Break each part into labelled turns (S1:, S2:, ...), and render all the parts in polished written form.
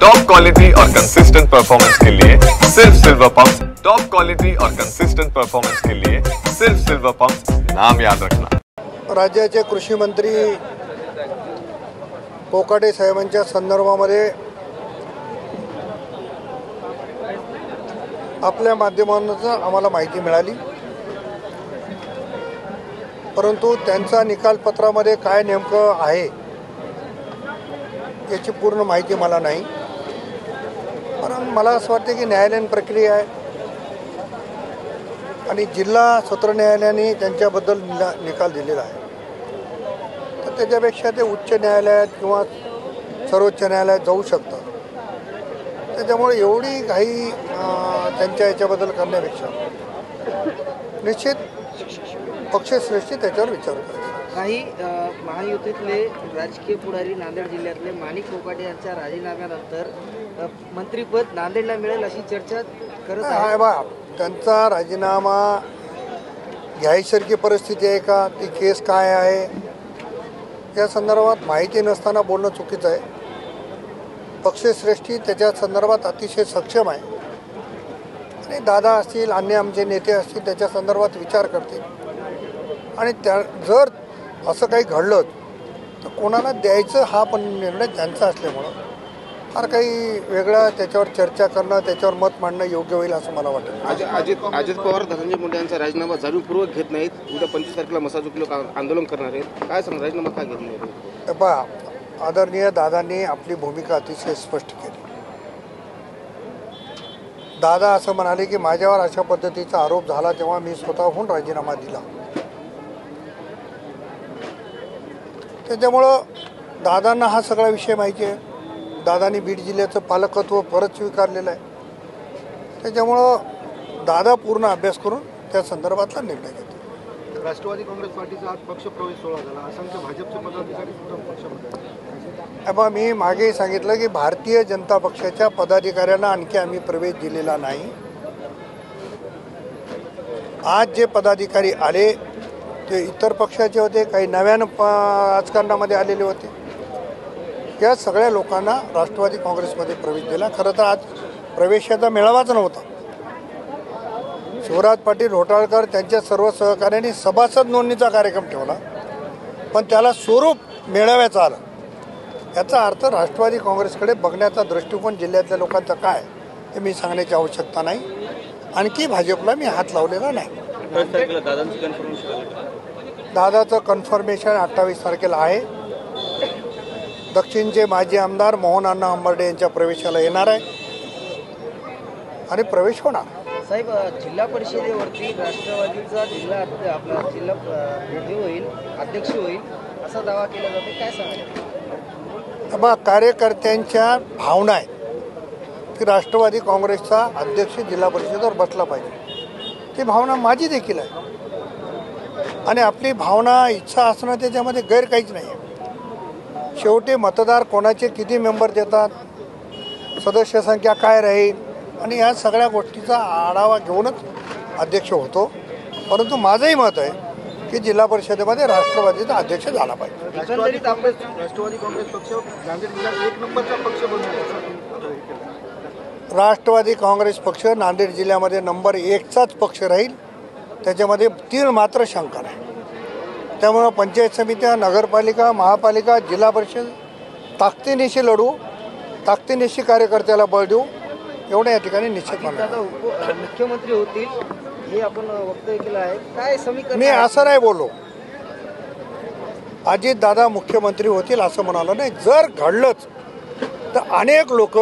S1: Top quality और consistent performance के लिए सिर्फ सिल्वर पंप्स। टॉप क्वालिटी और कंसिस्टेंट परफॉर्मेंस के लिए सिर्फ सिल्वर पंप्स, नाम याद रखना।
S2: राज्याचे कृषी मंत्री कोकाटे साहेबांच्या संदर्भामध्ये आपल्या माध्यमातून आम्हाला माहिती मिळाली, परंतु त्यांचा निकालपत्रामध्ये काय नेमकं आहे याची पूर्ण माहिती मला नाही। कारण मला असं वाटतं की न्यायालयीन प्रक्रिया आहे आणि जिल्हा सत्र न्यायालयाने त्यांच्याबद्दल निकाल दिलेला आहे, तर त्याच्यापेक्षा ते उच्च न्यायालयात किंवा सर्वोच्च न्यायालयात जाऊ शकतं। त्याच्यामुळे एवढी काही त्यांच्या याच्याबद्दल करण्यापेक्षा निश्चित पक्षश्रेष्ठी त्याच्यावर विचार करायचा।
S3: काही महायुतीतले राजकीय पुढारी नांदेड जिल्ह्यातले माणिक कोकाटे यांच्या राजीनाम्यानंतर मंत्रिपद नांदेडला मिळेल अशी चर्चा करत आहे।
S2: बा त्यांचा राजीनामा घ्यायसारखी परिस्थिती आहे का, ती केस काय आहे या संदर्भात माहिती नसताना बोलणं चुकीचं आहे। पक्षश्रेष्ठी त्याच्या संदर्भात अतिशय सक्षम आहे आणि दादा असतील, अन्य आमचे नेते असतील त्याच्या संदर्भात विचार करतील आणि त्या जर असं काही घडलं तर कोणाला द्यायचं हा पण निर्णय त्यांचा असल्यामुळं फार काही वेगळा त्याच्यावर चर्चा करणं, त्याच्यावर मत मांडणं योग्य होईल असं मला वाटतं।
S4: अजित पवार धनंजय मुंडे यांचा राजीनामा जाणीवपूर्वक घेत नाहीत, उद्या 25 तारखेला मसाजोगी लोक आंदोलन करणार आहेत, काय सांग राजीनामा का घेत नाही?
S2: पहा, आदरणीय दादांनी आपली भूमिका अतिशय स्पष्ट केली। दादा असं म्हणाले की माझ्यावर अशा पद्धतीचा आरोप झाला तेव्हा मी स्वतःहून राजीनामा दिला। त्याच्यामुळं दादांना हा सगळा विषय माहिती आहे। दादांनी बीड जिल्ह्याचं पालकत्व परत स्वीकारलेलं आहे। त्याच्यामुळं दादा पूर्ण अभ्यास करून त्या संदर्भातला निर्णय घेतो।
S5: राष्ट्रवादी काँग्रेस पार्टीचा आज पक्षप्रवेश सोहळा झाला, असंख्य भाजपचे पदाधिकारी सुद्धा पक्षामध्ये।
S2: अब मी मागे सांगितलं की भारतीय जनता पक्षाच्या पदाधिकाऱ्यांना आणखी आम्ही प्रवेश दिलेला नाही। आज जे पदाधिकारी आले ते इतर पक्षाचे होते, काही नव्यानं राजकारणामध्ये आलेले होते। या सगळ्या लोकांना राष्ट्रवादी काँग्रेसमध्ये प्रवेश दिला। खरं तर आज प्रवेशाचा मेळावाच नव्हता। शिवराज पाटील होटाळकर त्यांच्या सर्व सहकार्याने सभासद नोंदणीचा कार्यक्रम ठेवला, पण त्याला स्वरूप मेळाव्याचं आलं। याचा अर्थ राष्ट्रवादी काँग्रेसकडे बघण्याचा दृष्टिकोन जिल्ह्यातल्या लोकांचा काय हे मी सांगण्याची आवश्यकता नाही। आणखी भाजपला मी हात लावलेला नाही। दादाचं कन्फर्मेशन 28 तारखेला आहे। दक्षिणचे माजी आमदार मोहन अण्णा हंबर्डे यांच्या प्रवेशाला येणार आहे आणि प्रवेश होणार।
S3: साहेब, जिल्हा परिषदेवरती राष्ट्रवादीचा आपला जिल्हा हे होईल, अध्यक्ष होईल असा दावा केला जातो, काय सांगाल?
S2: बा कार्यकर्त्यांच्या भावना आहेत की राष्ट्रवादी काँग्रेसचा अध्यक्ष जिल्हा परिषदेवर बसला पाहिजे। ती भावना माझी देखील आहे आणि आपली भावना इच्छा असणं त्याच्यामध्ये गैर काहीच नाही आहे। शेवटी मतदार कोणाचे किती मेंबर देतात, सदस्य संख्या काय राहील आणि या सगळ्या गोष्टीचा आढावा घेऊनच अध्यक्ष होतो। परंतु माझंही मत आहे की जिल्हा परिषदेमध्ये राष्ट्रवादीचा अध्यक्ष झाला पाहिजे।
S5: राष्ट्रवादी काँग्रेस पक्ष नांदेड जिल्ह्यात 1 नंबरचा पक्ष बनवण्याचा
S2: राष्ट्रवादी काँग्रेस पक्ष नांदेड जिल्ह्यामध्ये नंबर 1चाच पक्ष राहील, त्याच्यामध्ये तीळ मात्र शंका नाही। त्यामुळं पंचायत समित्या, नगरपालिका, महापालिका, जिल्हा परिषद ताकदीनिशी लढू, ताकदीनिशी कार्यकर्त्याला बळ देऊ एवढं या ठिकाणी निश्चित मानतो।
S3: मुख्यमंत्री होतील हे आपण वक्तव्य केलं आहे, काय समीकरण?
S2: मी असं नाही बोललो अजित दादा मुख्यमंत्री होतील असं म्हणालो नाही। जर घडलंच तर अनेक लोक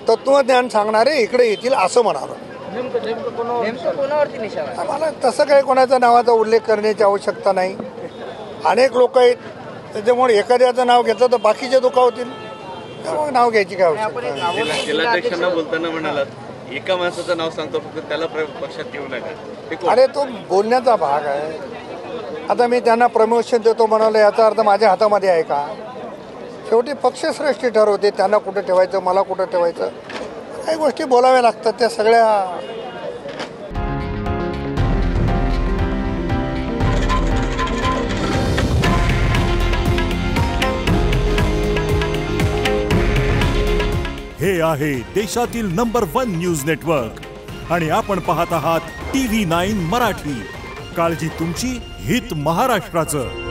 S2: तत्वज्ञान सांगणारे इकडे येतील असं म्हणालो।
S3: नेमकं कोणावरती निशाणा?
S2: आम्हाला तसं काही कोणाच्या नावाचा उल्लेख करण्याची आवश्यकता नाही। अनेक लोक आहेत, त्याच्यामुळे एखाद्याचं नाव घेतलं तर बाकीचे दुखावतील, त्यामुळे नाव घ्यायची काय आवश्यकता नाही।
S6: जिल्हाध्यक्षांना बोलताना म्हणालात एका माणसाचं नाव सांगतो फक्त त्याला पक्षात ठेवू नका।
S2: अरे तो बोलण्याचा भाग आहे। आता मी त्यांना प्रमोशन देतो म्हणाले, याचा अर्थ माझ्या हातामध्ये आहे का? शेवटी पक्षश्रेष्ठी ठरवते त्यांना कुठं ठेवायचं, मला कुठं ठेवायचं। काही गोष्टी बोलाव्या लागतात, त्या सगळ्या
S7: हे आहे देशातील नंबर 1 न्यूज नेटवर्क आणि आपण पाहत आहात TV9 मराठी. काळजी तुमची, हित महाराष्ट्राचं.